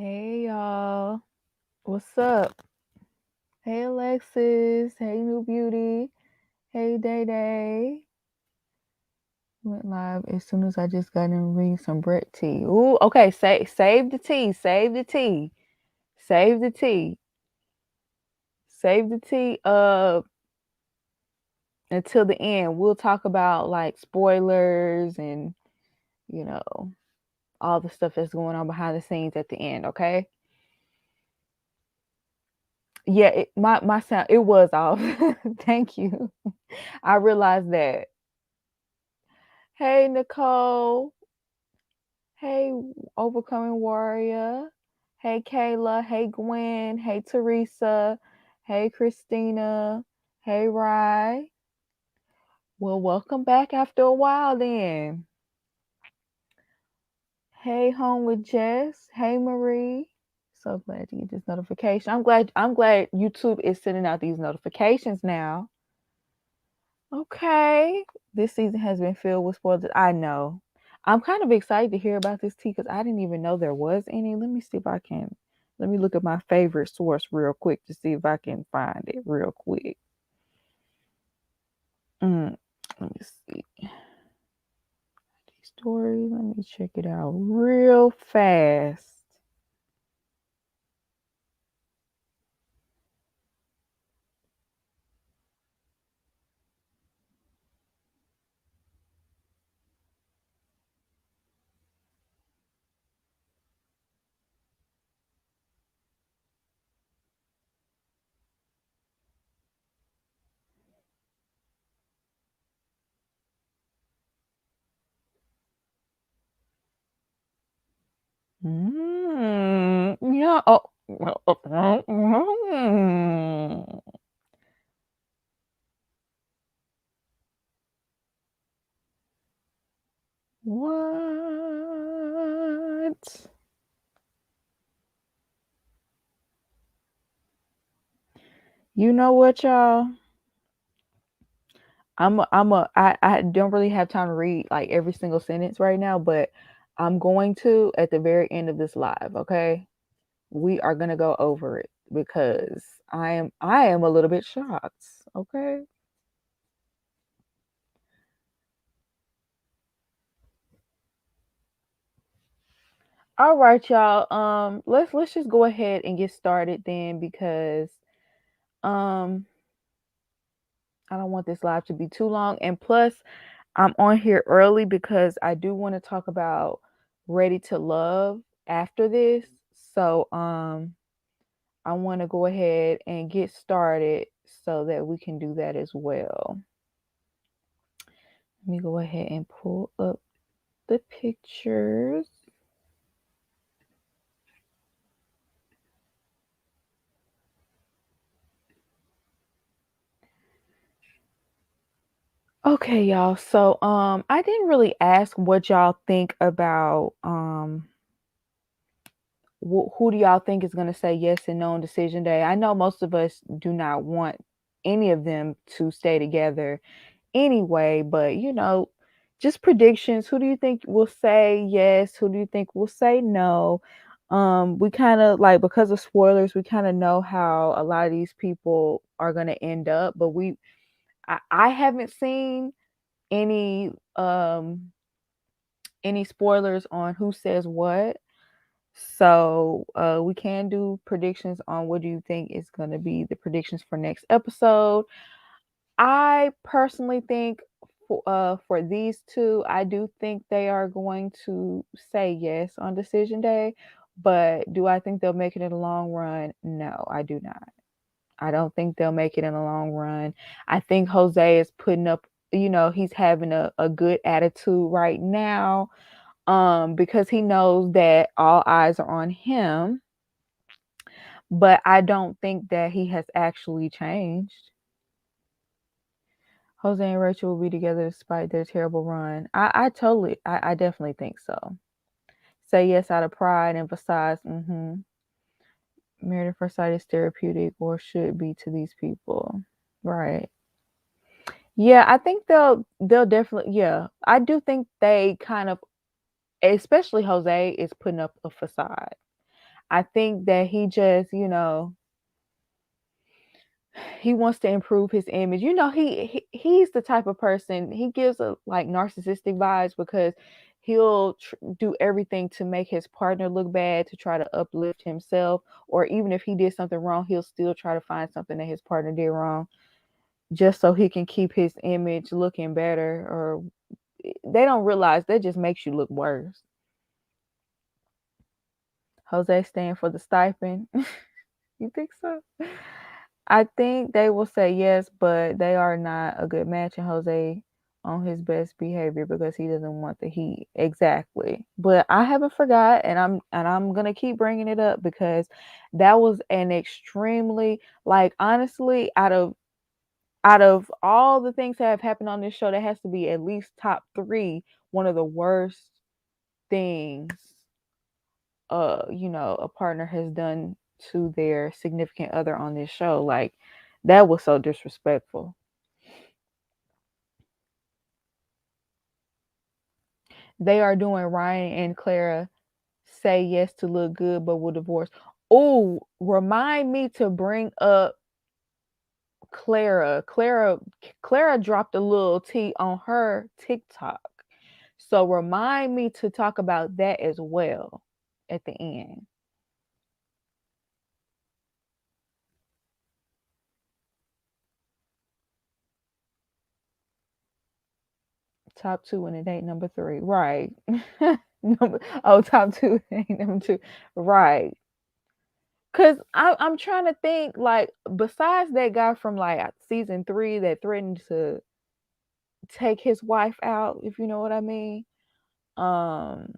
Hey y'all, what's up? Hey Alexis, hey New Beauty, hey Day Day. Went live as soon as I just got in reading some Brett tea. Ooh, okay, save the tea, save the tea, save the tea, save the tea. Until the end, we'll talk about like spoilers and you know all the stuff that's going on behind the scenes at the end. Okay. Yeah, my sound it was off. Thank you. I realized that. Hey, Nicole. Hey, Overcoming Warrior. Hey, Kayla. Hey, Gwen. Hey, Teresa. Hey, Christina. Hey, Rye. Well, welcome back after a while then. Hey, Home with Jess. Hey, Marie. So glad to get this notification. I'm glad YouTube is sending out these notifications now. Okay. This season has been filled with spoilers. I know. I'm kind of excited to hear about this tea because I didn't even know there was any. Let me see if I can. Let me look at my favorite source real quick to see if I can find it real quick. Let me see. These stories. Let me check it out real fast. Yeah. Oh. What? You know what, y'all? I don't really have time to read like every single sentence right now, but I'm going to at the very end of this live, okay? We are gonna go over it because I am a little bit shocked, okay? All right, y'all. Let's just go ahead and get started then because um I don't want this live to be too long. And plus, I'm on here early because I do want to talk about Ready to Love after this. So, I want to go ahead and get started so that we can do that as well. Let me go ahead and pull up the pictures. Okay, y'all. So, I didn't really ask what y'all think about who do y'all think is going to say yes and no on decision day? I know most of us do not want any of them to stay together anyway, but just predictions. Who do you think will say yes? Who do you think will say no? We kind of like, because of spoilers, we kind of know how a lot of these people are going to end up, but I haven't seen any any spoilers on who says what. So we can do predictions on what do you think is going to be the predictions for next episode. I personally think for these two, I do think they are going to say yes on decision day. But do I think they'll make it in the long run? No, I do not. I don't think they'll make it in the long run. I think Jose is putting up, he's having a good attitude right now because he knows that all eyes are on him. But I don't think that he has actually changed. Jose and Rachel will be together despite their terrible run. I definitely think so. Say yes out of pride, emphasize, married at first sight is therapeutic or should be to these people. Right. Yeah, I think they'll definitely, yeah. I do think they kind of, especially Jose, is putting up a facade. I think that he just, he wants to improve his image. He's the type of person, he gives a like narcissistic vibes because he'll do everything to make his partner look bad to try to uplift himself, or even if he did something wrong, he'll still try to find something that his partner did wrong just so he can keep his image looking better. Or they don't realize that just makes you look worse. Jose staying for the stipend. You think so? I think they will say yes, but they are not a good match, and Jose on his best behavior because he doesn't want the heat. Exactly. But I haven't forgot, and I'm gonna keep bringing it up because that was an extremely, like, honestly, out of all the things that have happened on this show, that has to be at least top 3 one of the worst things a partner has done to their significant other on this show. Like, that was so disrespectful. They are doing Ryan and Clara say yes to look good but will divorce. Oh, remind me to bring up Clara. Clara dropped a little tea on her TikTok. So remind me to talk about that as well at the end. Top 2 and it ain't number 3. Right. Top 2 ain't number 2. Right. Cause I'm trying to think, like, besides that guy from like season 3 that threatened to take his wife out, if you know what I mean. Um,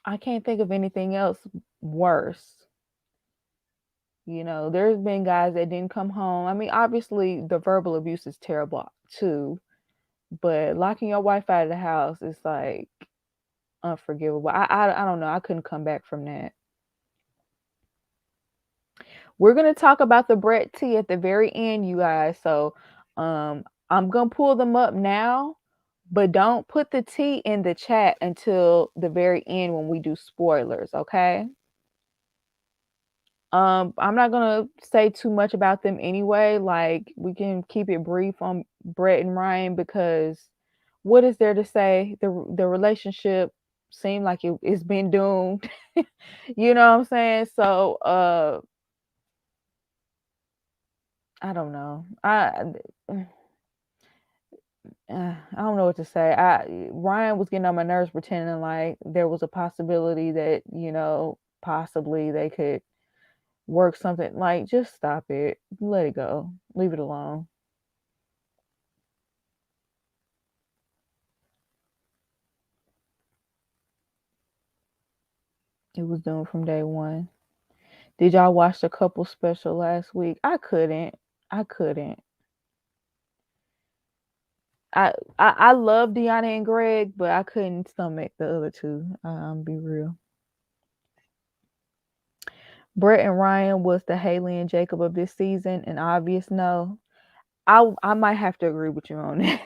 I can't think of anything else worse. There's been guys that didn't come home. I mean, obviously the verbal abuse is terrible too, but locking your wife out of the house is like unforgivable. I don't know. I couldn't come back from that. We're gonna talk about the Brett tea at the very end, you guys. So I'm gonna pull them up now, but don't put the tea in the chat until the very end when we do spoilers, okay? I'm not gonna say too much about them anyway. Like, we can keep it brief on Brett and Ryan because what is there to say? The relationship seemed like it's been doomed. You know what I'm saying? So I don't know. I don't know what to say. Ryan was getting on my nerves, pretending like there was a possibility that possibly they could work something. Like, just stop it. Let it go. Leave it alone. It was doomed from day one. Did y'all watch the couple special last week? I couldn't. I couldn't. I love Deanna and Greg, but I couldn't stomach the other two. Be real. Brett and Ryan was the Haley and Jacob of this season, an obvious no. I might have to agree with you on that.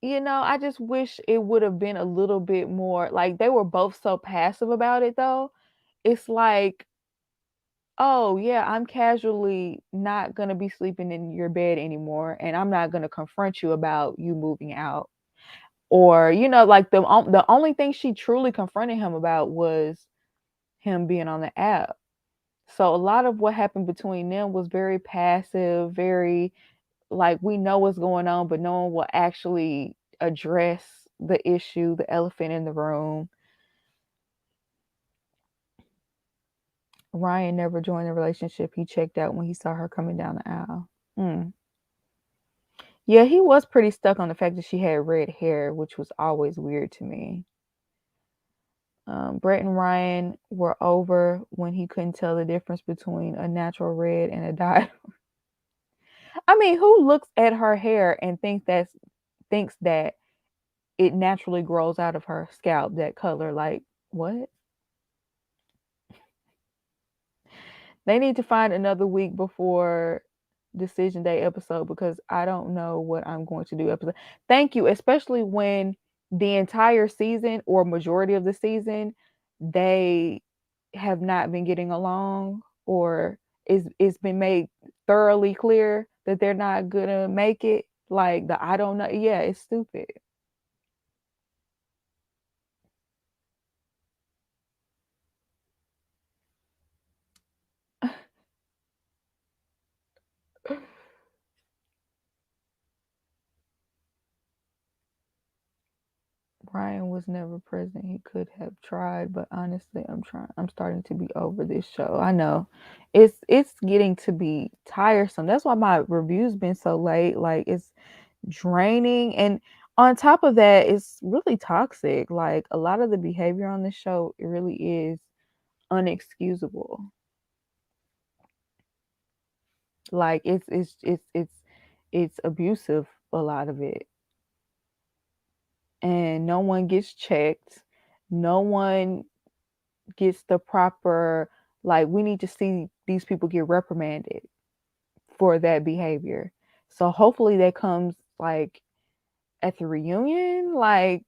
I just wish it would have been a little bit more. Like, they were both so passive about it, though. It's like, oh yeah, I'm casually not gonna be sleeping in your bed anymore, and I'm not gonna confront you about you moving out. Or, like, the only thing she truly confronted him about was him being on the app. So a lot of what happened between them was very passive, very like, we know what's going on, but no one will actually address the issue, the elephant in the room. Ryan never joined the relationship. He checked out when he saw her coming down the aisle. Yeah, he was pretty stuck on the fact that she had red hair, which was always weird to me. Brett and Ryan were over when he couldn't tell the difference between a natural red and a dyed. I mean, who looks at her hair and thinks that it naturally grows out of her scalp that color? Like, what? They need to find another week before decision day episode because I don't know what I'm going to do episode. Thank you, especially when the entire season or majority of the season they have not been getting along, or it's been made thoroughly clear that they're not gonna make it. Like the I don't know, yeah, it's stupid. Ryan was never present. He could have tried, but honestly, I'm starting to be over this show. I know. It's getting to be tiresome. That's why my review's been so late. Like it's draining, and on top of that, it's really toxic. Like a lot of the behavior on this show, it really is unexcusable. Like it's abusive, a lot of it. And no one gets checked. No one gets the proper, like we need to see these people get reprimanded for that behavior. So hopefully that comes like at the reunion. Like,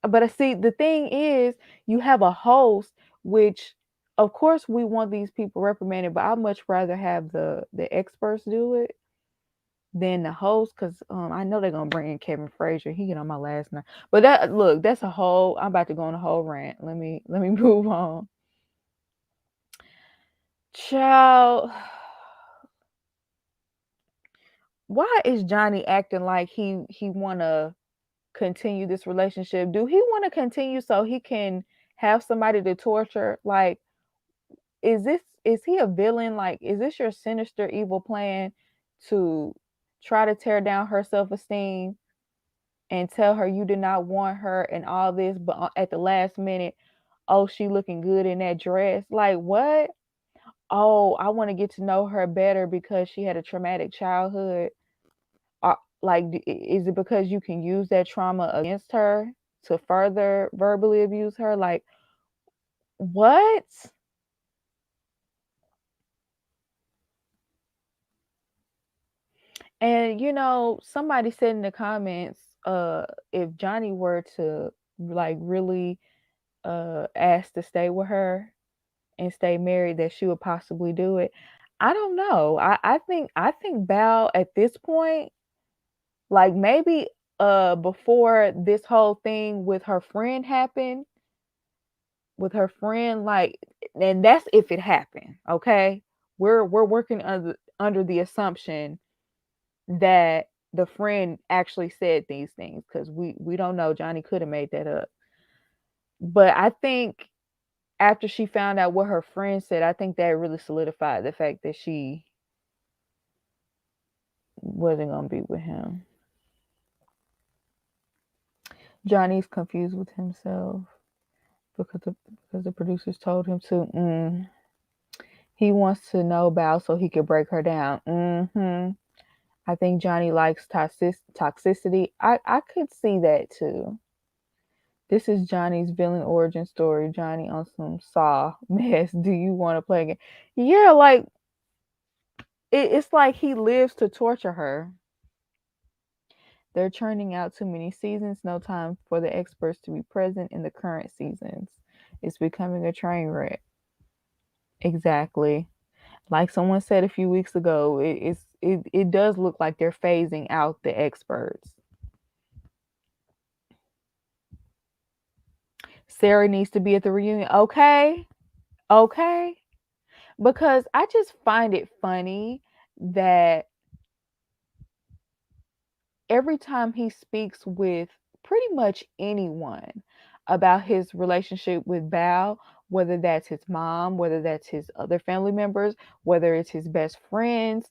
but I see the thing is you have a host, which of course we want these people reprimanded, but I'd much rather have the experts do it than the host, because I know they're gonna bring in Kevin Frazier. He get on my last night. But that look, that's a whole. I'm about to go on a whole rant. Let me move on. Child, why is Johnny acting like he wanna continue this relationship? Do he want to continue so he can have somebody to torture? Like, is he a villain? Like, is this your sinister evil plan to try to tear down her self-esteem and tell her you did not want her and all this, but at the last minute, oh, she looking good in that dress. Like, what? Oh, I want to get to know her better because she had a traumatic childhood. Like, is it because you can use that trauma against her to further verbally abuse her? Like, what? And somebody said in the comments, if Johnny were to like really ask to stay with her and stay married, that she would possibly do it. I don't know. I think Bao at this point, like maybe before this whole thing with her friend happened, like, and that's if it happened, okay? We're working under the assumption that the friend actually said these things, because we don't know. Johnny could have made that up. But I think after she found out what her friend said, I think that really solidified the fact that she wasn't gonna be with him. Johnny's confused with himself because the producers told him to. He wants to know about so he could break her down. I think Johnny likes toxicity. I could see that too. This is Johnny's villain origin story. Johnny on some Saw mess. Do you want to play again? Yeah, like it's like he lives to torture her. They're churning out too many seasons. No time for the experts to be present in the current seasons. It's becoming a train wreck. Exactly. Like someone said a few weeks ago, it does look like they're phasing out the experts. Sarah needs to be at the reunion. Okay. Okay. Because I just find it funny that every time he speaks with pretty much anyone about his relationship with Bao, whether that's his mom, whether that's his other family members, whether it's his best friends,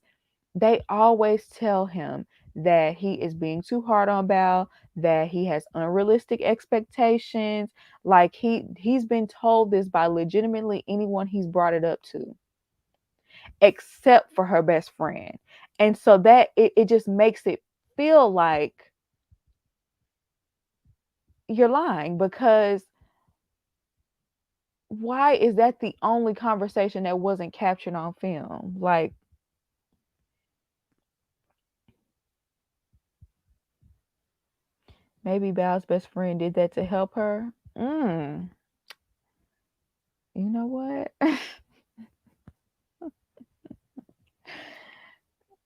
they always tell him that he is being too hard on Bao, that he has unrealistic expectations. Like he's been told this by legitimately anyone he's brought it up to, except for her best friend. And so that it just makes it feel like you're lying, because why is that the only conversation that wasn't captured on film? Like, Maybe Bal's best friend did that to help her. You know what?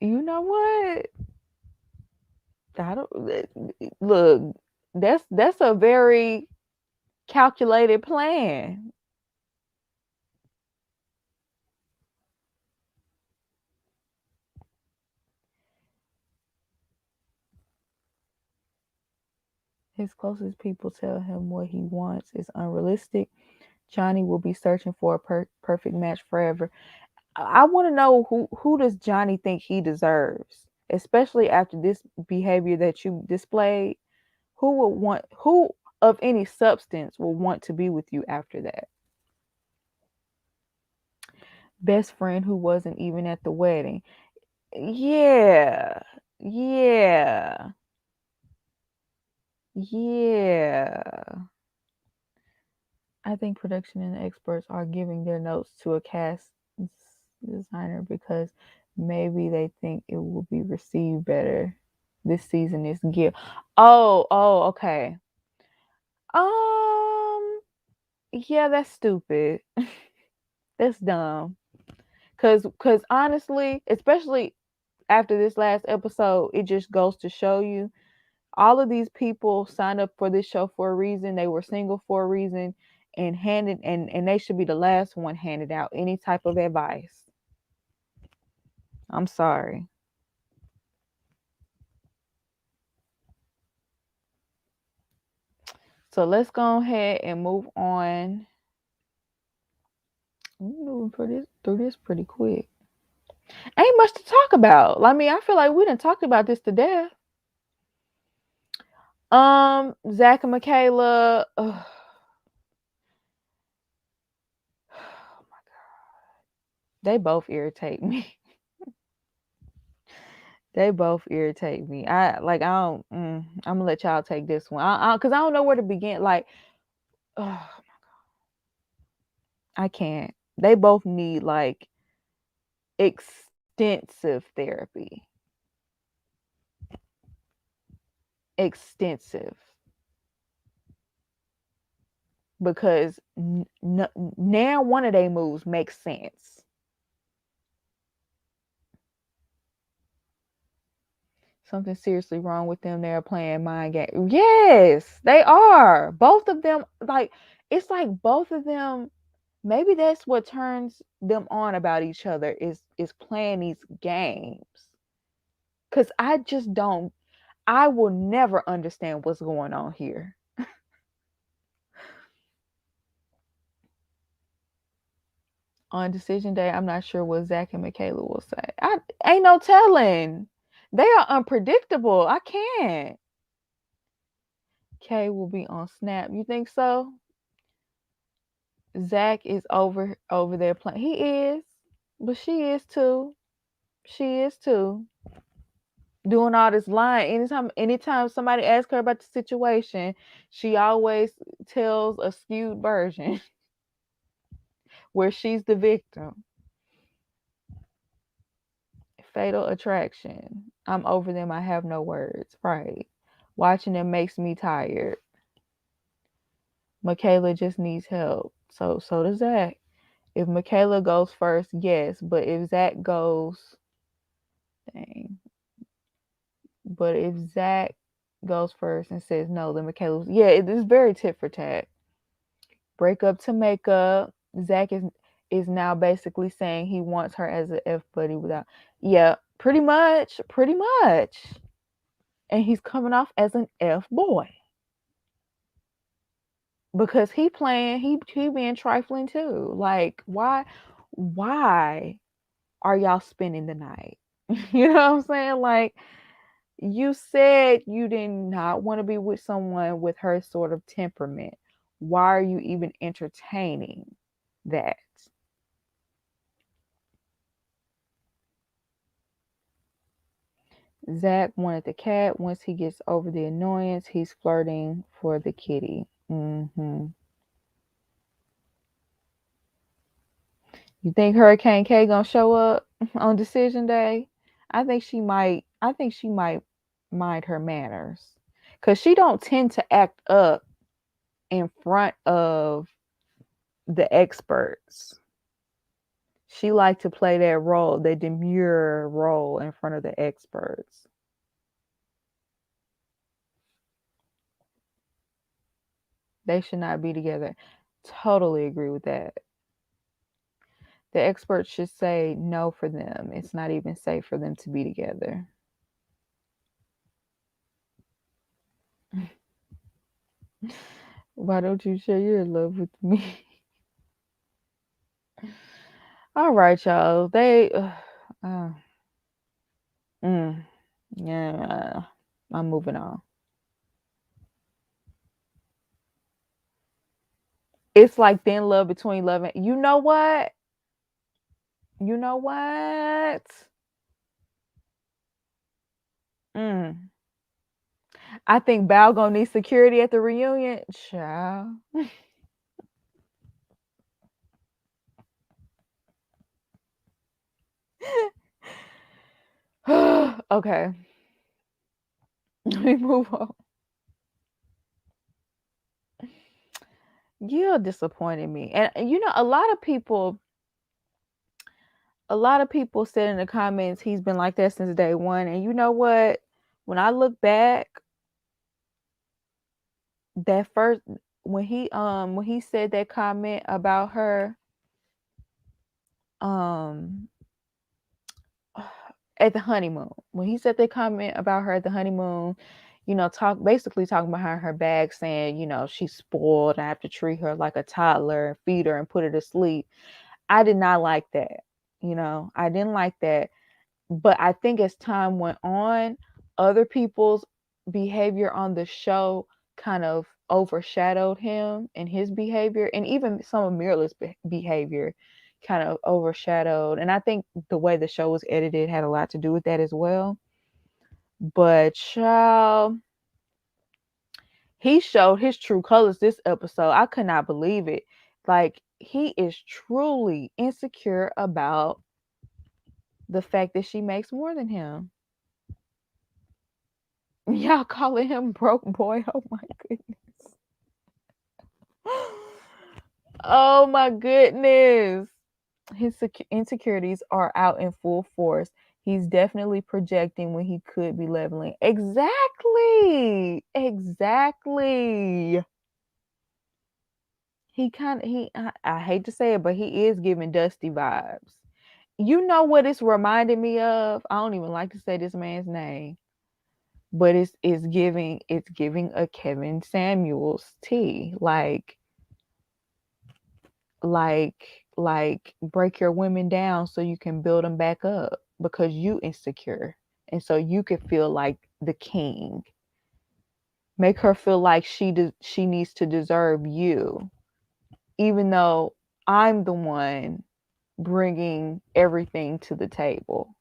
You know what? I don't look. That's a very calculated plan. His closest people tell him what he wants is unrealistic. Johnny will be searching for a perfect match forever. I want to know who does Johnny think he deserves, especially after this behavior that you displayed. Who of any substance will want to be with you after that? Best friend who wasn't even at the wedding. Yeah. Yeah. Yeah. I think production and experts are giving their notes to a cast designer because maybe they think it will be received better. This season is Gil. Okay. Um, yeah, that's stupid. That's dumb. Cause honestly, especially after this last episode, it just goes to show you all of these people signed up for this show for a reason. They were single for a reason and and they should be the last one handed out any type of advice. I'm sorry. So let's go ahead and move on. We're moving through this pretty quick. Ain't much to talk about. I mean, I feel like we didn't talk about this to death. Zach and Michaela. Oh my god, they both irritate me. They both irritate me. I don't. I'm gonna let y'all take this one. Cause I don't know where to begin. Like, oh, I can't. They both need like extensive therapy. Extensive. Because now one of their moves makes sense. Something seriously wrong with them. They're playing mind game. Yes, they are. Both of them, like, it's like both of them. Maybe that's what turns them on about each other is playing these games. Cause I just don't. I will never understand what's going on here. On decision day, I'm not sure what Zach and Michaela will say. I ain't no telling. They are unpredictable. I can't. Kay will be on Snap. You think so? Zach is over there playing. He is, but she is too. She is too. Doing all this lying. Anytime somebody asks her about the situation, she always tells a skewed version where she's the victim. Fatal attraction. I'm over them. I have no words. Right. Watching them makes me tired. Michaela just needs help. So does Zach. If Michaela goes first, yes. But if Zach goes, dang. But if Zach goes first and says no, then Michaela's, yeah, it is very tit for tat. Break up to make up. Zach is now basically saying he wants her as an F buddy without, yeah, pretty much. And he's coming off as an F boy because he being trifling too. Like why are y'all spending the night? You know what I'm saying? Like you said you did not want to be with someone with her sort of temperament. Why are you even entertaining that? Zach wanted the cat. Once he gets over the annoyance, he's flirting for the kitty. You think Hurricane K gonna show up on decision day? I think she might mind her manners. because she don't tend to act up in front of the experts. She like to play that role, that demure role in front of the experts. They should not be together. Totally agree with that. The experts should say no for them. It's not even safe for them to be together. Why don't you share your love with me? All right, y'all. Yeah, I'm moving on. It's like thin love between love and you know what? You know what? Mm. I think Val gonna need security at the reunion. Child. Okay. Let me move on. Gil disappointed me. And you know, a lot of people said in the comments he's been like that since day one. And you know what? When I look back, that first when he said that comment about her um at the honeymoon, when he said that comment about her at the honeymoon, you know, basically talking behind her back, saying, you know, she's spoiled, I have to treat her like a toddler and feed her and put her to sleep. I did not like that. You know, I didn't like that. But I think as time went on, other people's behavior on the show kind of overshadowed him and his behavior, and even some of Mirla's behavior kind of overshadowed. And I think the way the show was edited had a lot to do with that as well. But child, he showed his true colors this episode. I could not believe it. Like, he is truly insecure about the fact that she makes more than him. Y'all calling him broke boy? Oh my goodness. Oh my goodness. His insecurities are out in full force. He's definitely projecting when he could be leveling. Exactly. Exactly. I hate to say it, but he is giving Dusty vibes. You know what it's reminding me of? I don't even like to say this man's name, but it's giving a Kevin Samuels tea. Like break your women down so you can build them back up because you insecure, and so you can feel like the king. Make her feel like she needs to deserve you, even though I'm the one bringing everything to the table.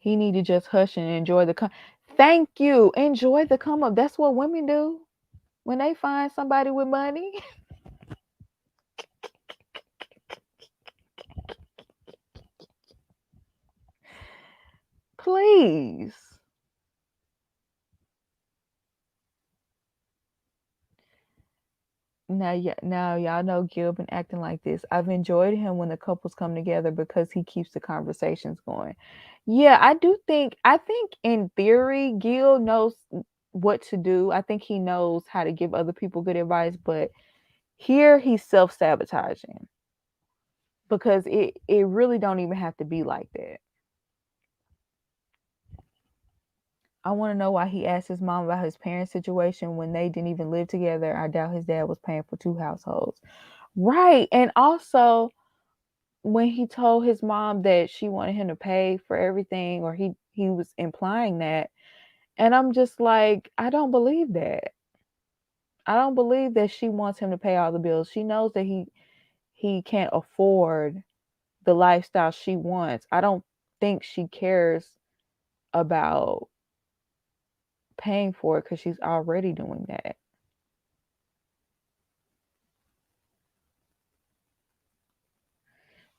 He need to just hush and enjoy the Thank you. Enjoy the come up. That's what women do when they find somebody with money. Please. Now y'all know Gil been acting like this. I've enjoyed him when the couples come together because he keeps the conversations going. Yeah, I think in theory Gil knows what to do. I think he knows how to give other people good advice, but here he's self-sabotaging because it really don't even have to be like that. I want to know why he asked his mom about his parents' situation when they didn't even live together. I doubt his dad was paying for two households. Right. And also, when he told his mom that she wanted him to pay for everything, or he was implying that, and I'm just like, I don't believe that. I don't believe that she wants him to pay all the bills. She knows that he can't afford the lifestyle she wants. I don't think she cares about paying for it because she's already doing that.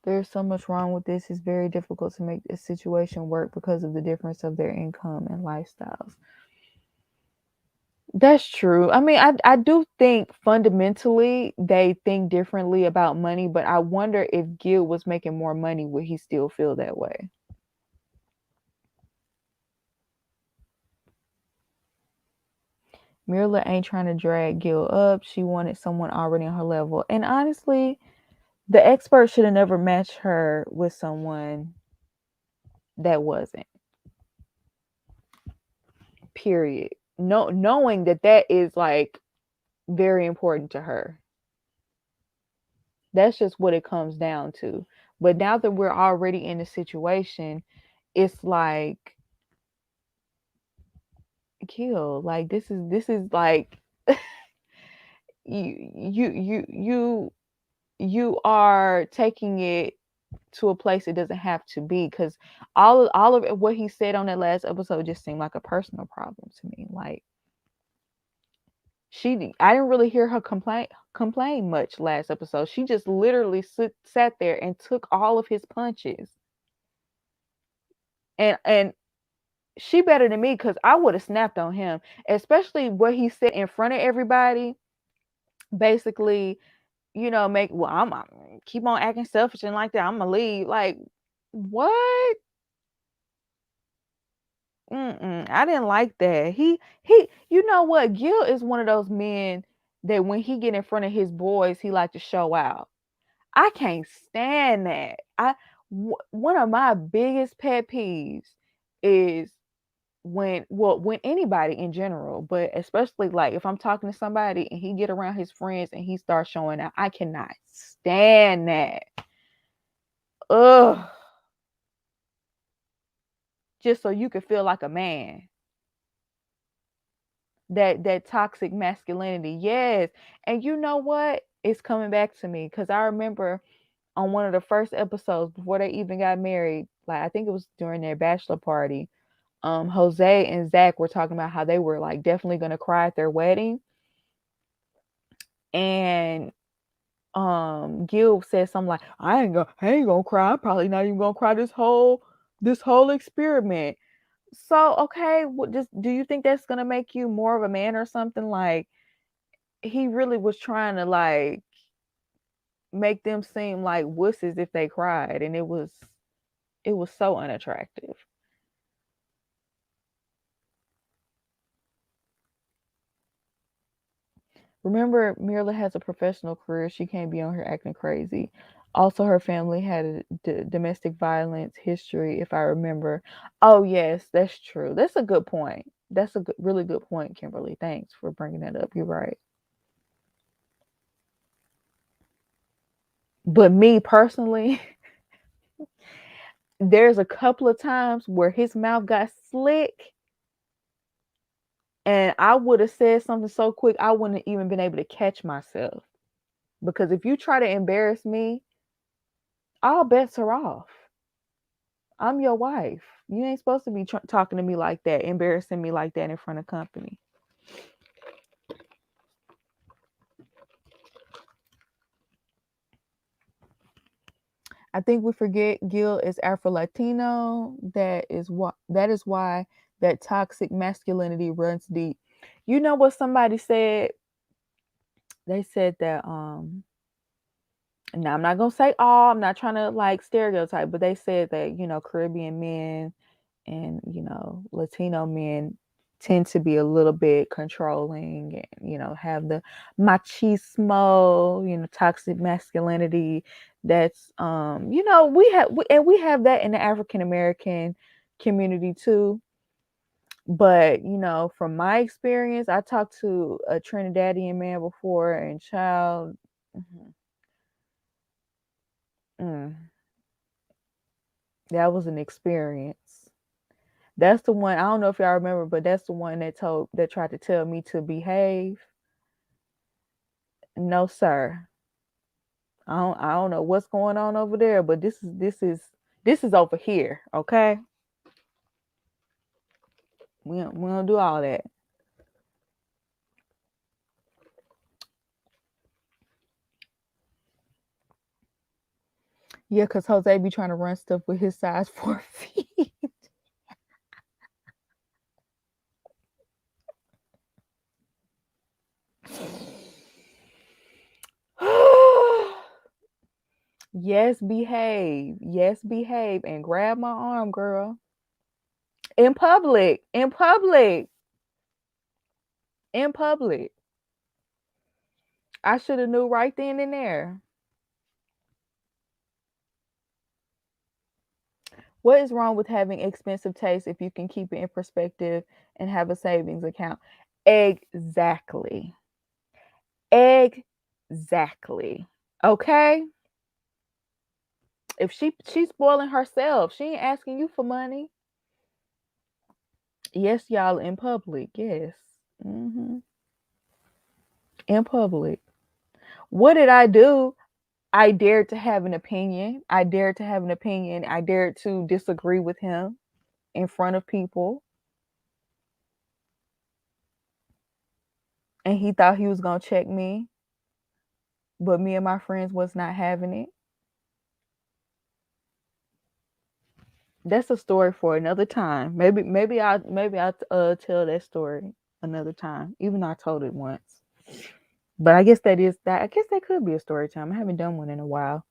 There's so much wrong with this. It's very difficult to make this situation work because of the difference of their income and lifestyles. That's true. I mean, I do think fundamentally they think differently about money, but I wonder if Gil was making more money, would he still feel that way? Mirla ain't trying to drag Gil up. She wanted someone already on her level. And honestly, the expert should have never matched her with someone that wasn't. Period. No, knowing that that is like very important to her. That's just what it comes down to. But now that we're already in a situation, it's like kill. Like this is like you are taking it to a place it doesn't have to be, because all of it, what he said on that last episode just seemed like a personal problem to me. Like I didn't really hear her complain much last episode. She just literally sat there and took all of his punches. And she better than me, because I would have snapped on him, especially what he said in front of everybody. Basically, I'm keep on acting selfish and like that. I'm gonna leave. Like, what? I didn't like that. You know what? Gil is one of those men that when he get in front of his boys, he like to show out. I can't stand that. One of my biggest pet peeves is when anybody in general, but especially like if I'm talking to somebody and he get around his friends and he starts showing out, I cannot stand that. Ugh. Just so you can feel like a man. That toxic masculinity. Yes. And you know what? It's coming back to me, because I remember on one of the first episodes before they even got married, like I think it was during their bachelor party, Jose and Zach were talking about how they were like definitely gonna cry at their wedding. And Gil said something like, I ain't gonna cry. I'm probably not even gonna cry this whole experiment. So okay, just do you think that's gonna make you more of a man or something? Like he really was trying to like make them seem like wusses if they cried, and it was so unattractive. Remember, Mirla has a professional career. She can't be on here acting crazy. Also, her family had a domestic violence history, if I remember. Oh, yes, that's true. That's a good point. That's a really good point, Kimberly. Thanks for bringing that up. You're right. But me personally, there's a couple of times where his mouth got slick, and I would have said something so quick I wouldn't have even been able to catch myself. Because if you try to embarrass me, all bets are off. I'm your wife. You ain't supposed to be talking to me like that, embarrassing me like that in front of company. I think we forget Gil is Afro Latino. That is why that toxic masculinity runs deep. You know what somebody said? They said that now I'm not gonna say all, I'm not trying to like stereotype, but they said that, Caribbean men and, Latino men tend to be a little bit controlling and, have the machismo, toxic masculinity. That's we have that in the African American community too. But, from my experience, I talked to a Trinidadian man before, and child, mm, that was an experience. That's the one. I don't know if y'all remember, but that's the one that tried to tell me to behave. No, sir. I don't know what's going on over there, but this is over here, okay? We don't do all that. Yeah, because Jose be trying to run stuff with his size 4 feet. Yes, behave. Yes, behave. And grab my arm, girl. In public. In public. In public. I should have knew right then and there. What is wrong with having expensive taste if you can keep it in perspective and have a savings account? Exactly. Exactly. Okay? If she's spoiling herself, she ain't asking you for money. Yes, y'all, in public. Yes. In public. What did I do? I dared to have an opinion. I dared to have an opinion. I dared to disagree with him in front of people. And he thought he was going to check me. But me and my friends was not having it. That's a story for another time. Maybe I'll tell that story another time. Even though I told it once. But I guess that could be a story time. I haven't done one in a while.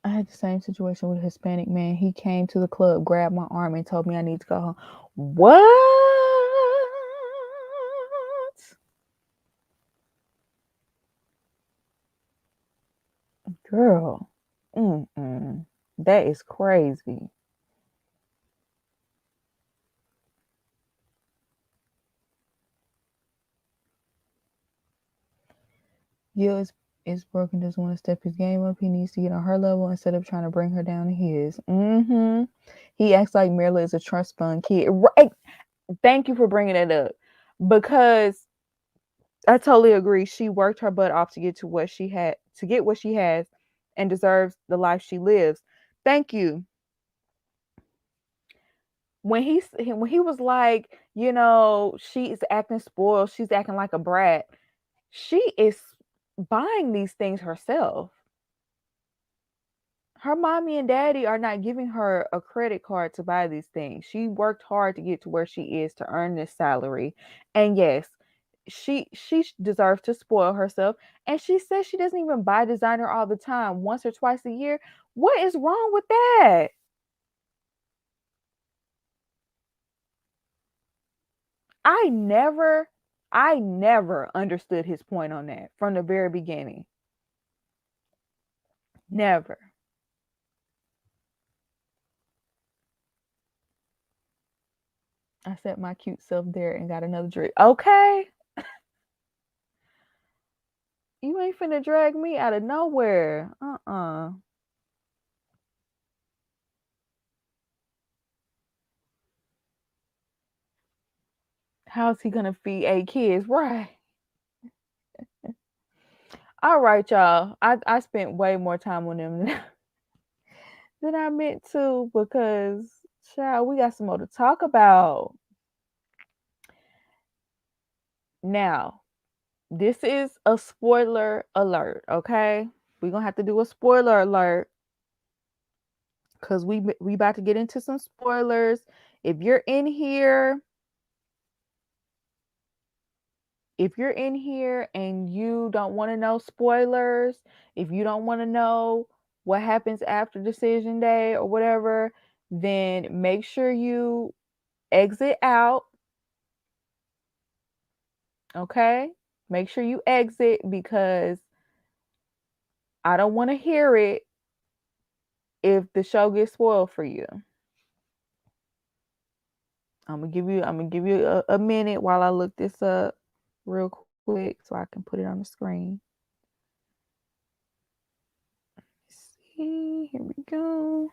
I had the same situation with a Hispanic man. He came to the club, grabbed my arm, and told me I need to go home. What? Girl. That is crazy. Gil is broken, doesn't want to step his game up. He needs to get on her level instead of trying to bring her down to his. He acts like Mirla is a trust fund kid. Right. Thank you for bringing that up. Because I totally agree. She worked her butt off to get to what she had, to get what she has, and deserves the life she lives. Thank you. When he was like, she's acting spoiled, she's acting like a brat. She is buying these things herself. Her mommy and daddy are not giving her a credit card to buy these things. She worked hard to get to where she is to earn this salary. And yes, she deserves to spoil herself. And she says she doesn't even buy designer all the time, once or twice a year. What is wrong with that? I never understood his point on that from the very beginning. Never. I set my cute self there and got another drink. Okay. You ain't finna drag me out of nowhere. How's he gonna feed 8 kids? Right. All right, y'all. I spent way more time on them than I meant to because, child, we got some more to talk about. Now, this is a spoiler alert, okay? We're gonna have to do a spoiler alert because we about to get into some spoilers. If you're in here and you don't want to know spoilers, if you don't want to know what happens after decision day or whatever, then make sure you exit out. Okay? Make sure you exit because I don't want to hear it if the show gets spoiled for you. I'm gonna give you a minute while I look this up real quick so I can put it on the screen. Let's see, here we go.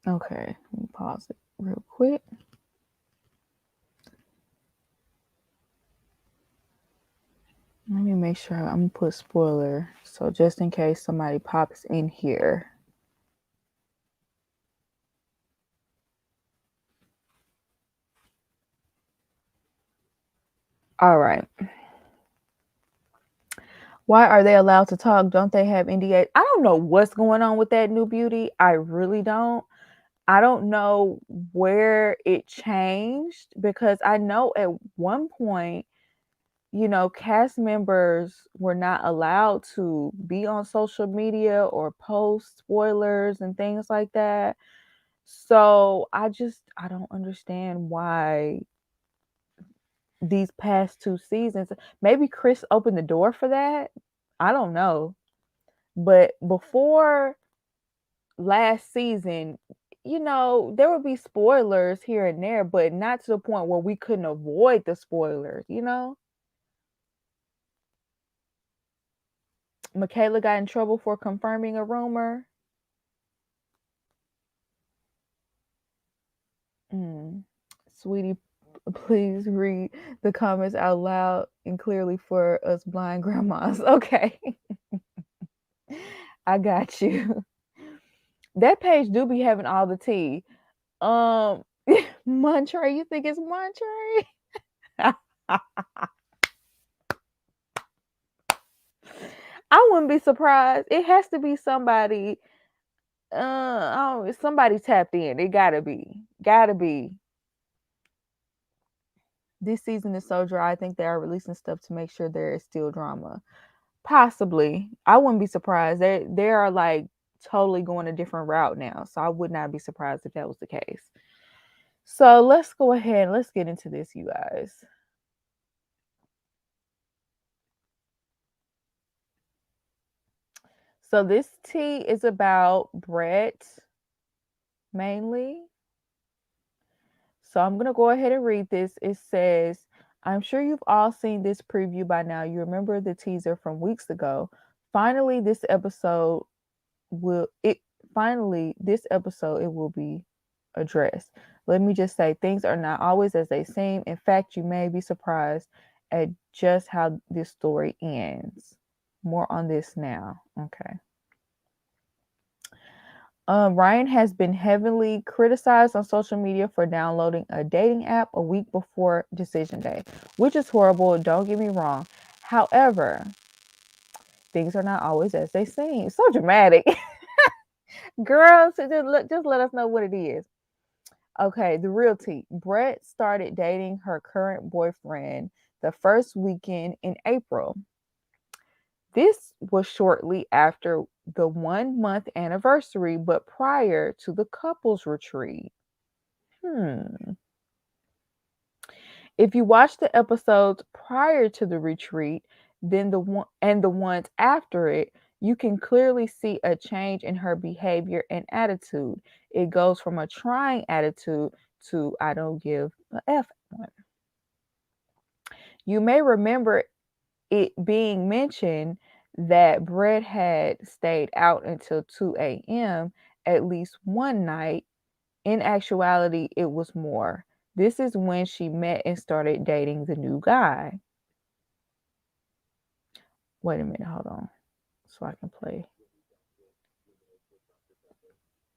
Okay, let me pause it real quick. Let me make sure I'm gonna put spoiler. So just in case somebody pops in here. All right. Why are they allowed to talk? Don't they have NDA? I don't know what's going on with that new beauty. I really don't. I don't know where it changed because I know at one point, cast members were not allowed to be on social media or post spoilers and things like that. So I don't understand why these past two seasons, maybe Chris opened the door for that. I don't know. But before last season, there would be spoilers here and there, but not to the point where we couldn't avoid the spoilers. Michaela got in trouble for confirming a rumor. Sweetie, please read the comments out loud and clearly for us blind grandmas. Okay. I got you. That page do be having all the tea. Montre, you think it's Montre? I wouldn't be surprised. It has to be somebody. Somebody tapped in. It gotta be. Gotta be. This season is so dry. I think they are releasing stuff to make sure there is still drama. Possibly. I wouldn't be surprised. They are like totally going a different route now. So I would not be surprised if that was the case. So let's go ahead and let's get into this, you guys. So this tea is about Brett mainly. So I'm going to go ahead and read this. It says, I'm sure you've all seen this preview by now. You remember the teaser from weeks ago. Finally, this episode it will be addressed. Let me just say things are not always as they seem. In fact, you may be surprised at just how this story ends. More on this now. Okay. Ryan has been heavily criticized on social media for downloading a dating app a week before decision day, which is horrible. Don't get me wrong. However, things are not always as they seem. So dramatic. Girls, just let us know what it is. Okay, the real tea. Brett started dating her current boyfriend the first weekend in April. This was shortly after the 1 month anniversary, but prior to the couples retreat. If you watch the episodes prior to the retreat, then the ones after it, you can clearly see a change in her behavior and attitude. It goes from a trying attitude to I don't give a F one. You may remember it being mentioned that Brett had stayed out until 2 a.m. at least one night. In actuality, it was more. This is when she met and started dating the new guy. Wait a minute, hold on. So I can play.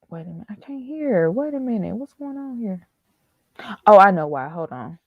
Wait a minute, I can't hear. Wait a minute, what's going on here? Oh, I know why. Hold on.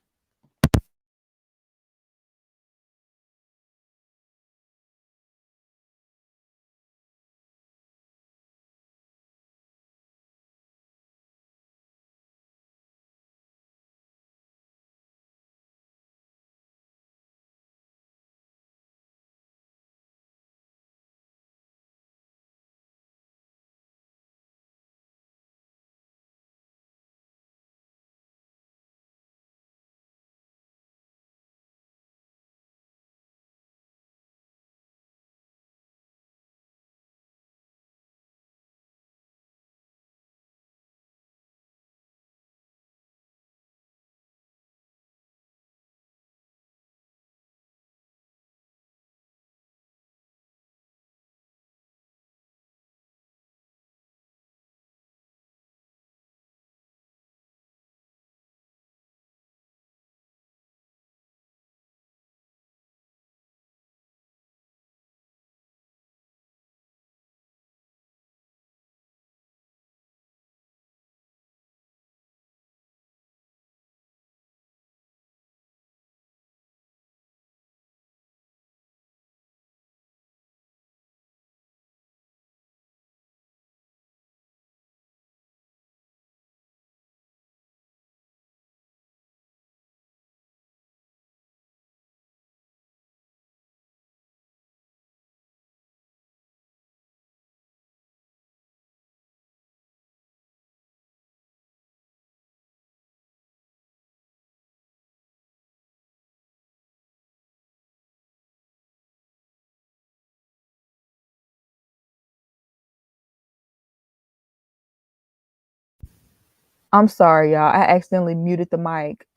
I'm sorry, y'all. I accidentally muted the mic.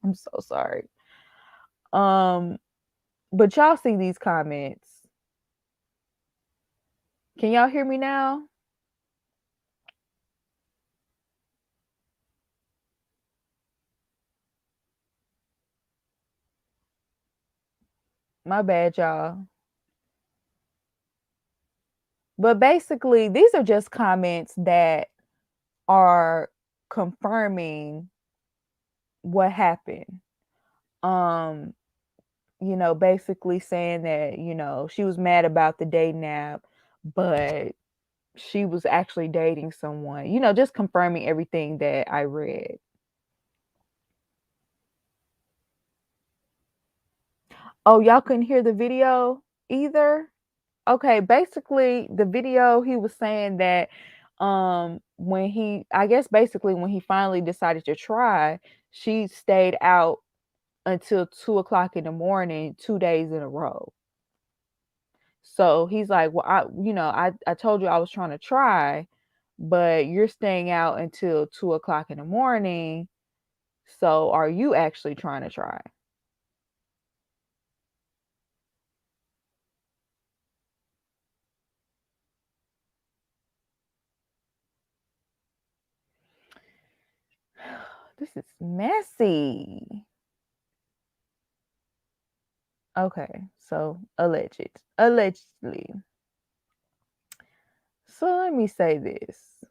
I'm so sorry. But y'all see these comments. Can y'all hear me now? My bad, y'all. But basically, these are just comments that are confirming what happened. Basically saying that, she was mad about the dating app, but she was actually dating someone, just confirming everything that I read. Oh, y'all couldn't hear the video either? Okay, basically the video he was saying that when he finally decided to try, she stayed out until 2 o'clock in the morning 2 days in a row. So he's like, well, I told you I was trying to try, but you're staying out until 2 o'clock in the morning. So are you actually trying to try? This is messy. Okay, so allegedly. So let me say this.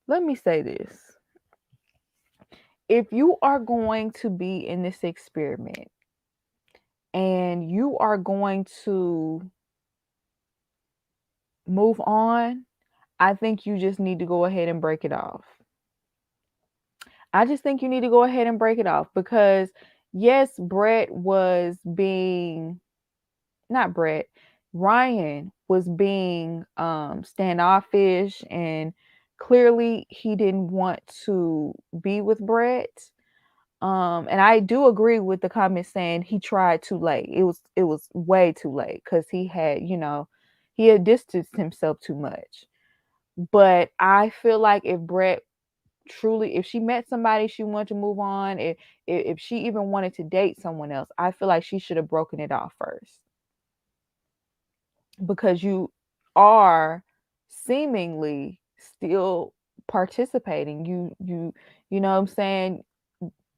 Let me say this. If you are going to be in this experiment and you are going to move on, I think you just need to go ahead and break it off. I just think you need to go ahead and break it off because, yes, Ryan was being standoffish, and clearly he didn't want to be with Brett. And I do agree with the comment saying he tried too late. It was way too late because he had distanced himself too much. But I feel like if she met somebody she wanted to move on, if she even wanted to date someone else, I feel like she should have broken it off first, because you are seemingly still participating. You know what I'm saying?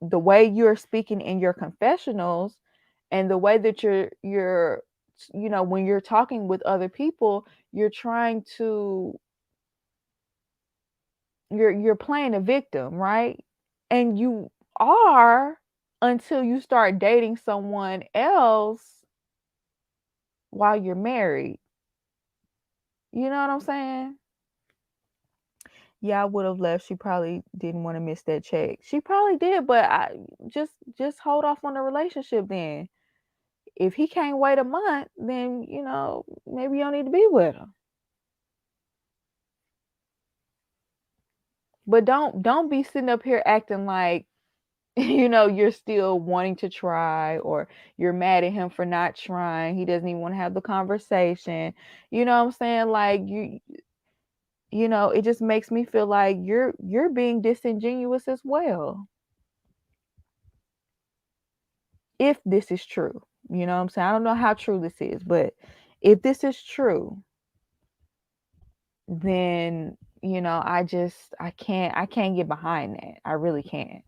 The way you're speaking in your confessionals and the way that you're when you're talking with other people, you're trying to you're playing a victim, right? And you are, until you start dating someone else while you're married. You know what I'm saying? Yeah, I would have left. She probably didn't want to miss that check. She probably did, but I just hold off on the relationship then. If he can't wait a month, then maybe you don't need to be with him. But don't be sitting up here acting like you're still wanting to try, or you're mad at him for not trying. He doesn't even want to have the conversation. You know what I'm saying? Like it just makes me feel like you're being disingenuous as well. If this is true, you know what I'm saying? I don't know how true this is, but if this is true, then I can't get behind that. I really can't.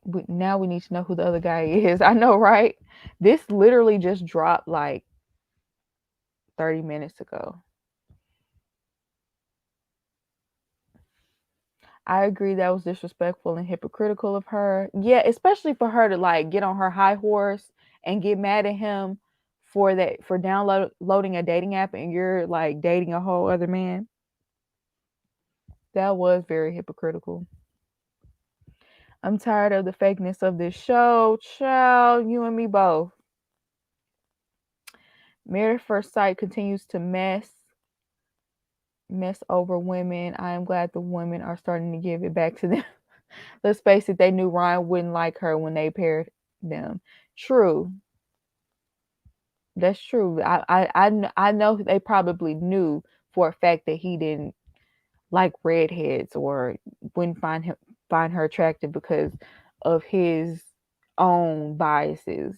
But now we need to know who the other guy is. I know, right? This literally just dropped like 30 minutes ago. I agree that was disrespectful and hypocritical of her. Yeah, especially for her to like get on her high horse and get mad at him for downloading a dating app, and you're like dating a whole other man. That was very hypocritical. I'm tired of the fakeness of this show. Child, you and me both. Married at First Sight continues to mess mess over women. I am glad the women are starting to give it back to them. Let's face it, they knew Ryan wouldn't like her when they paired them. True. That's true. I know they probably knew for a fact that he didn't like redheads or wouldn't find her attractive because of his own biases.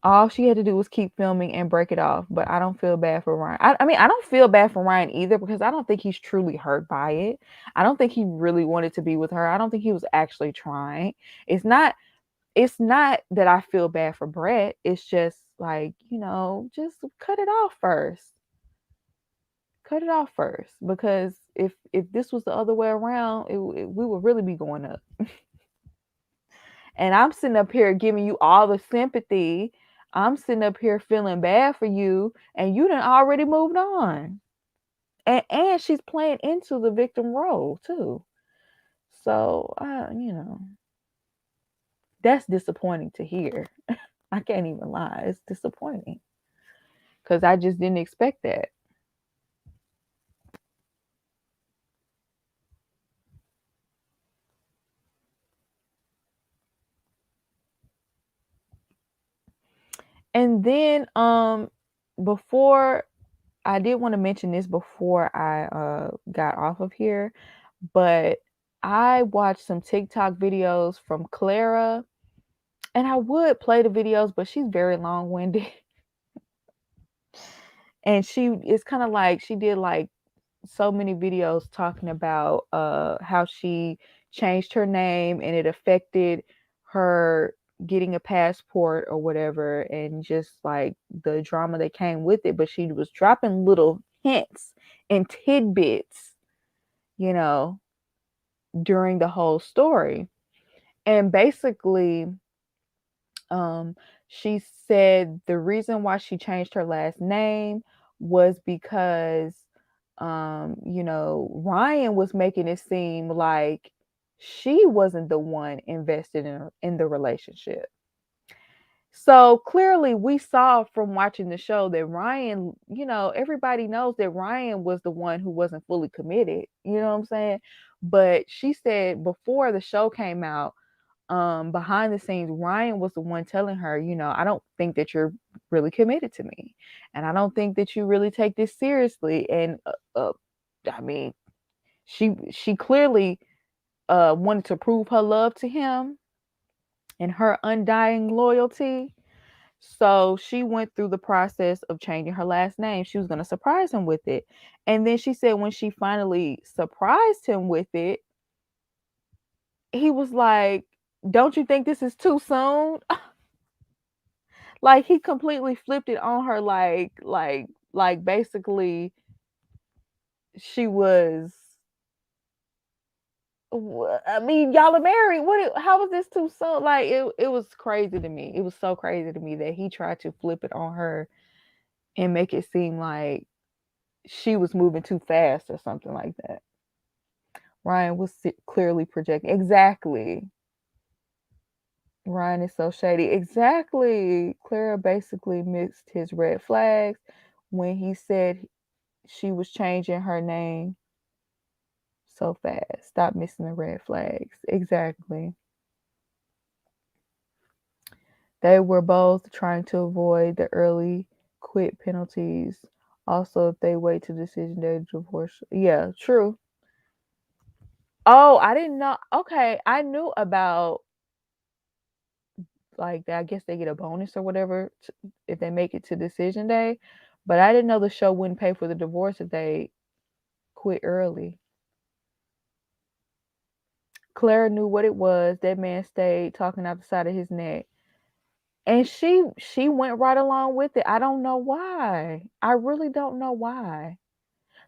All she had to do was keep filming and break it off. But I don't feel bad for Ryan. I mean, I don't feel bad for Ryan either because I don't think he's truly hurt by it. I don't think he really wanted to be with her. I don't think he was actually trying. It's not that I feel bad for Brett. It's just like, just cut it off first. Cut it off first. Because if this was the other way around, we would really be going up. And I'm sitting up here giving you all the sympathy. I'm sitting up here feeling bad for you, and you done already moved on. And she's playing into the victim role too. So, that's disappointing to hear. I can't even lie. It's disappointing because I just didn't expect that. And then, before I did want to mention this before I got off of here, but I watched some TikTok videos from Clara, and I would play the videos, but she's very long-winded. And it's kind of like she did like so many videos talking about how she changed her name and it affected her getting a passport or whatever, and just like the drama that came with it. But she was dropping little hints and tidbits, you know, during the whole story. And basically, um, she said the reason why she changed her last name was because Ryan was making it seem like she wasn't the one invested in the relationship. So clearly we saw from watching the show that Ryan, everybody knows that Ryan was the one who wasn't fully committed. You know what I'm saying? But she said before the show came out, behind the scenes, Ryan was the one telling her, I don't think that you're really committed to me. And I don't think that you really take this seriously. And I mean, she clearly wanted to prove her love to him and her undying loyalty. So she went through the process of changing her last name. She was going to surprise him with it. And then she said when she finally surprised him with it, he was like, "Don't you think this is too soon?" Like he completely flipped it on her, like basically she was. I mean, y'all are married. How was this too soon? Like it was crazy to me. It was so crazy to me that he tried to flip it on her and make it seem like she was moving too fast or something like that. Ryan was clearly projecting. Exactly. Ryan is so shady. Exactly. Clara basically mixed his red flags when he said she was changing her name so fast. Stop missing the red flags. Exactly. They were both trying to avoid the early quit penalties. Also, if they wait to decision day to divorce. Yeah, true. Oh, I didn't know. Okay, I knew about like that. I guess they get a bonus or whatever if they make it to decision day, but I didn't know the show wouldn't pay for the divorce if they quit early. Clara knew what it was. That man stayed talking out the side of his neck. And she went right along with it. I don't know why. I really don't know why.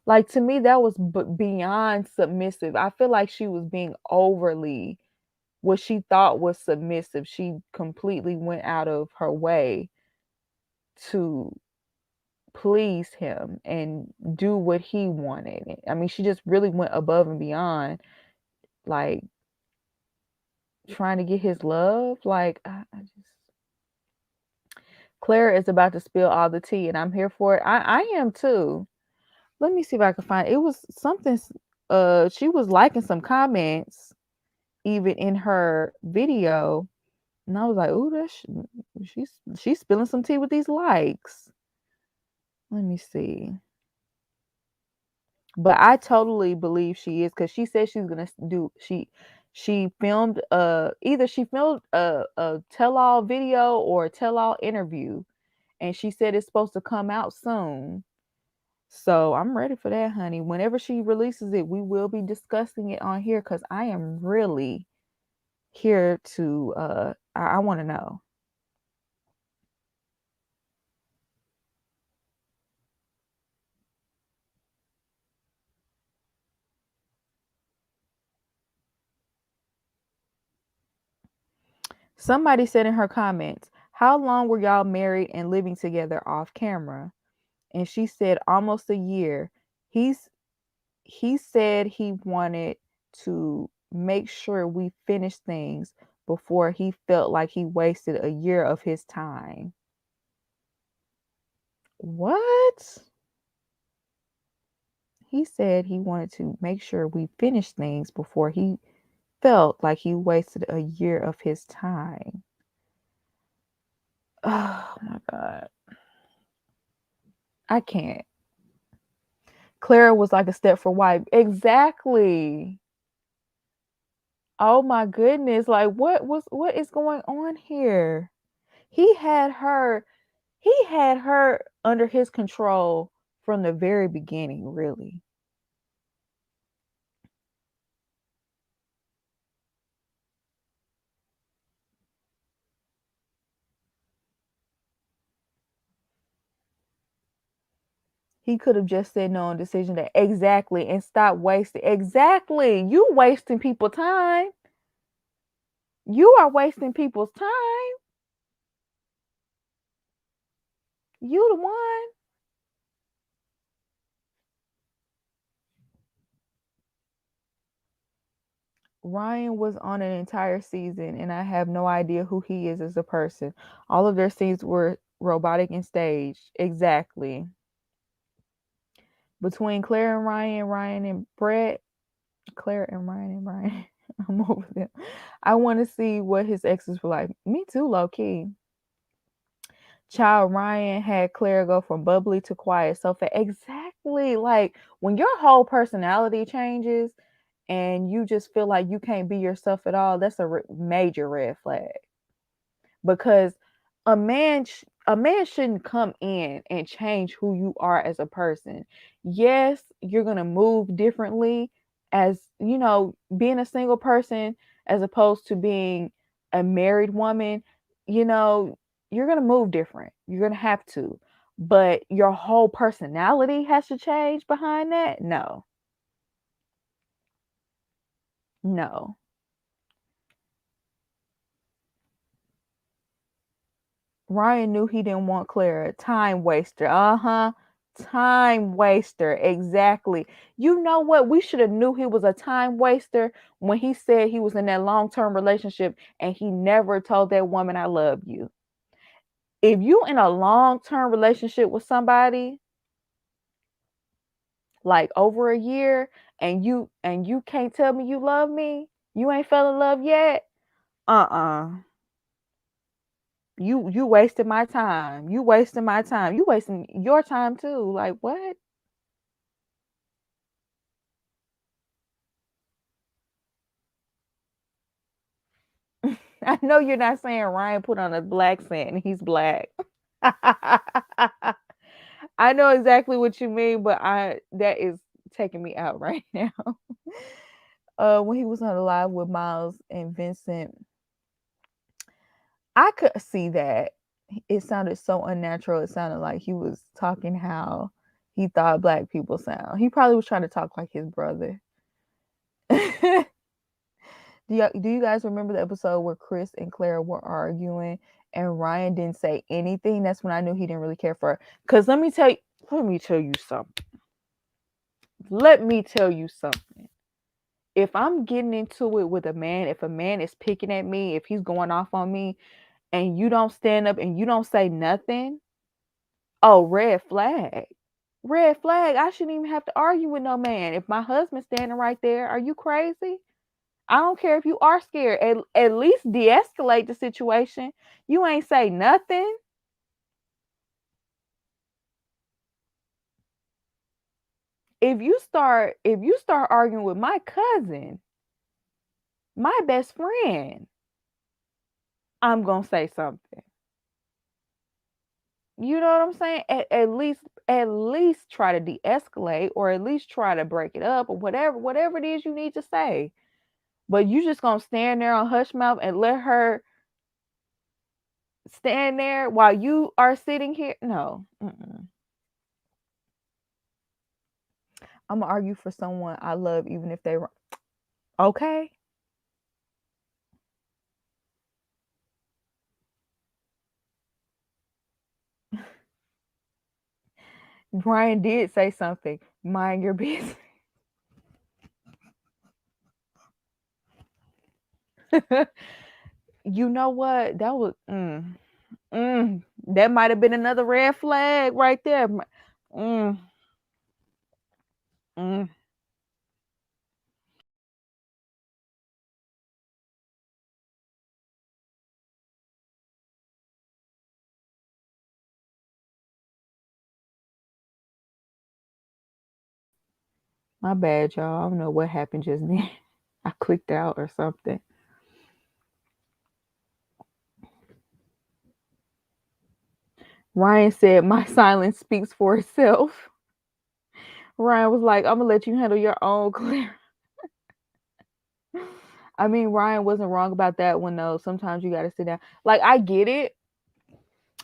Like to me that was beyond submissive. I feel like she was being overly what she thought was submissive. She completely went out of her way to please him and do what he wanted. I mean, she just really went above and beyond, like trying to get his love. Like, I just Claire is about to spill all the tea, and I'm here for it. I am too. Let me see if I can find it. It was something. She was liking some comments even in her video, and I was like, "Ooh, she's spilling some tea with these likes." Let me see. But I totally believe she is because she said she's gonna do. She filmed either she filmed a tell all video or a tell all interview, and she said it's supposed to come out soon. So I'm ready for that, honey. Whenever she releases it, we will be discussing it on here because I am really here to I want to know. Somebody said in her comments, "How long were y'all married and living together off camera?" And she said almost a year. He said he wanted to make sure we finished things before he felt like he wasted a year of his time. What? He said he wanted to make sure we finished things before he felt like he wasted a year of his time. Oh my God. I can't. Clara was like a Stepford wife. Exactly. Oh my goodness. Like what is going on here? He had her under his control from the very beginning, really. He could have just said no on decision that exactly and stop wasting. Exactly. You wasting people time. You are wasting people's time. You the one. Ryan was on an entire season and I have no idea who he is as a person. All of their scenes were robotic and staged. Exactly. Between Claire and Ryan, Ryan and Brett, Claire and Ryan and Ryan. I'm over them. I want to see what his exes were like. Me too, low key. Child Ryan had Claire go from bubbly to quiet so fast. Exactly. Like when your whole personality changes and you just feel like you can't be yourself at all, that's a major red flag. Because a man shouldn't come in and change who you are as a person. Yes, you're going to move differently as, you know, being a single person as opposed to being a married woman, you know, you're going to move different. You're going to have to. But your whole personality has to change behind that? No. No. Ryan knew he didn't want Clara. Time waster. Uh-huh. Time waster. Exactly. You know what? We should have knew he was a time waster when he said he was in that long-term relationship and he never told that woman I love you. If you in a long-term relationship with somebody like over a year and you can't tell me you love me, you ain't fell in love yet. Uh-uh. You wasted my time. You wasting my time. You wasting your time too. Like what? I know you're not saying Ryan put on a black scent and he's black. I know exactly what you mean, but I that is taking me out right now. When he was on the live with Miles and Vincent, I could see that. It sounded so unnatural. It sounded like he was talking how he thought black people sound. He probably was trying to talk like his brother. Do you guys remember the episode where Chris and Clara were arguing and Ryan didn't say anything? That's when I knew he didn't really care for her. Cause let me tell you something. Let me tell you something. If I'm getting into it with a man, if a man is picking at me, if he's going off on me, and you don't stand up and you don't say nothing, oh, red flag. red flag. I shouldn't even have to argue with no man. If my husband's standing right there, are you crazy? I don't care if you are scared. At least de-escalate the situation. You ain't say nothing. If you start arguing with my cousin, my best friend, I'm gonna say something. You know what I'm saying? At least try to de-escalate, or at least try to break it up, or whatever it is you need to say. But you just gonna stand there on hush mouth and let her stand there while you are sitting here? No. I'm gonna argue for someone I love, even if they wrong. Okay. Brian did say something. Mind your business. You know what? That was that might have been another red flag right there. Mm, mm. My bad, y'all. I don't know what happened just then. I clicked out or something. Ryan said, "My silence speaks for itself." Ryan was like, "I'm gonna let you handle your own, Clara." I mean, Ryan wasn't wrong about that one though. Sometimes you gotta sit down. Like, I get it.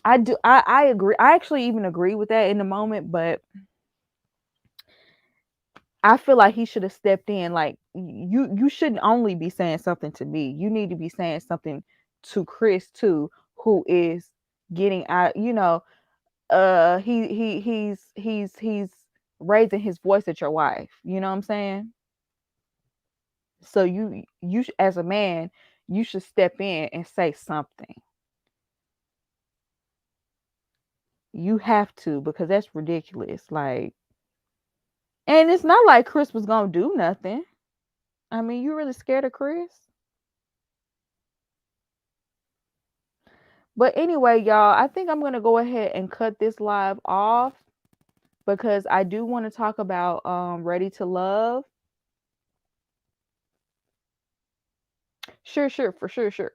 I do. I agree. I actually even agree with that in the moment, but I feel like he should have stepped in. Like, you shouldn't only be saying something to me. You need to be saying something to Chris too, who is getting out. He's raising his voice at your wife. You know what I'm saying? So you as a man, you should step in and say something. You have to, because that's ridiculous. Like, and it's not like Chris was gonna do nothing. I mean, you really scared of Chris? But anyway, y'all, I think I'm gonna go ahead and cut this live off because I do want to talk about Ready to Love. Sure, for sure.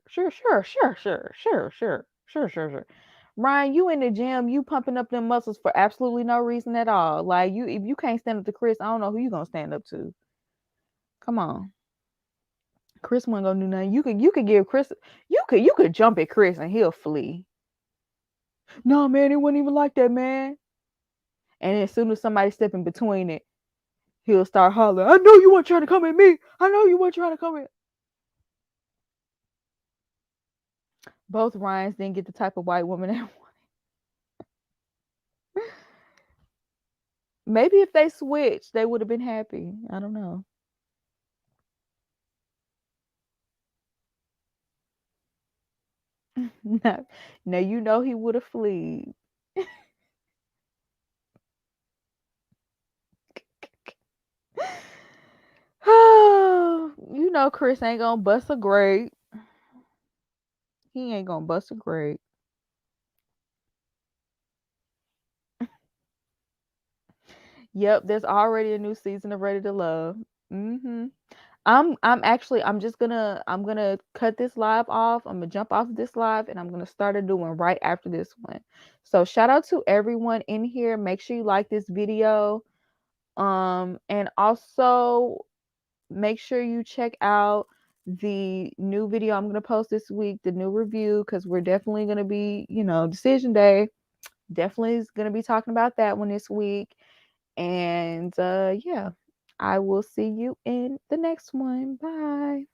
Ryan, you in the gym, you pumping up them muscles for absolutely no reason at all. Like, if you can't stand up to Chris, I don't know who you gonna stand up to. Come on. Chris wasn't gonna do nothing. You could give Chris you could jump at Chris and he'll flee. No, man, it wasn't even like that, man. And as soon as somebody step in between it, he'll start hollering, I know you weren't trying to come at me. I know you weren't trying to come at. Both Ryans didn't get the type of white woman they wanted. Maybe if they switched, they would have been happy. I don't know. No, now you know he would have fled. You know Chris ain't gonna bust a grape. He ain't gonna bust a grape. Yep, there's already a new season of Ready to Love. I'm just gonna cut this live off. I'm gonna jump off this live and I'm gonna start a new one right after this one. So shout out to everyone in here. Make sure you like this video. And also make sure you check out the new video I'm gonna post this week, the new review, because we're definitely gonna be, decision day. Definitely is gonna be talking about that one this week. And yeah, I will see you in the next one. Bye.